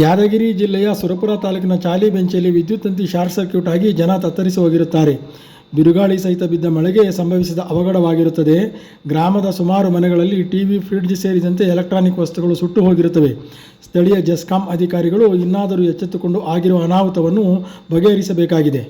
ಯಾದಗಿರಿ ಜಿಲ್ಲೆಯ ಸುರಪುರ ತಾಲೂಕಿನ ಚಾಲಿ ಬೆಂಚಿಯಲ್ಲಿ ವಿದ್ಯುತ್ ತಂತಿ ಶಾರ್ಟ್ ಸರ್ಕ್ಯೂಟ್ ಆಗಿ ಜನ ತತ್ತರಿಸಿ ಹೋಗಿರುತ್ತಾರೆ. ಬಿರುಗಾಳಿ ಸಹಿತ ಬಿದ್ದ ಮಳೆಗೆ ಸಂಭವಿಸಿದ ಅವಘಡವಾಗಿರುತ್ತದೆ. ಗ್ರಾಮದ ಸುಮಾರು ಮನೆಗಳಲ್ಲಿ ಟಿವಿ, ಫ್ರಿಡ್ಜ್ ಸೇರಿದಂತೆ ಎಲೆಕ್ಟ್ರಾನಿಕ್ ವಸ್ತುಗಳು ಸುಟ್ಟು ಹೋಗಿರುತ್ತವೆ. ಸ್ಥಳೀಯ ಜೆಸ್ಕಾಂ ಅಧಿಕಾರಿಗಳು ಇನ್ನಾದರೂ ಎಚ್ಚೆತ್ತುಕೊಂಡು ಆಗಿರುವ ಅನಾಹುತವನ್ನು ಬಗೆಹರಿಸಬೇಕಾಗಿದೆ.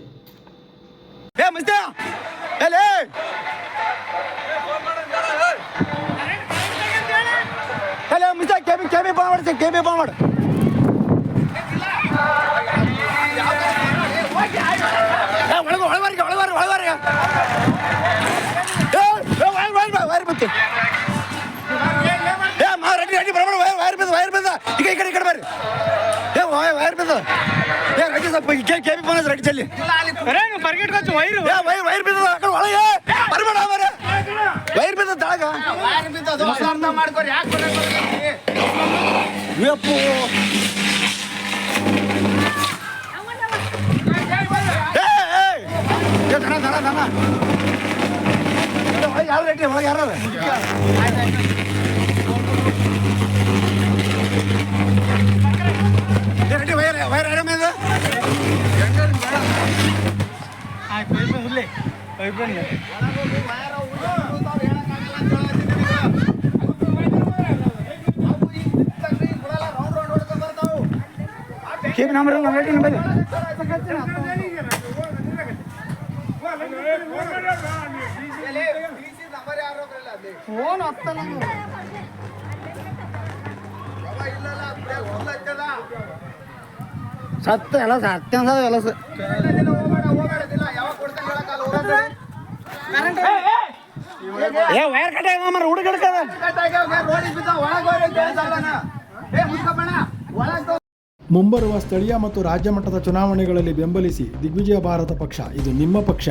ಸತ್ತ ಎಲ್ಲ ಸತ್ಯ ಎಲ್ಲ ವೈರ್ ಕಟ್ಟ ಹುಡುಗಡ್ಕದ ಮುಂಬರುವ ಸ್ಥಳೀಯ ಮತ್ತು ರಾಜ್ಯ ಮಟ್ಟದ ಚುನಾವಣೆಗಳಲ್ಲಿ ಬೆಂಬಲಿಸಿ ದಿಗ್ವಿಜಯ ಭಾರತ ಪಕ್ಷ, ಇದು ನಿಮ್ಮ ಪಕ್ಷ.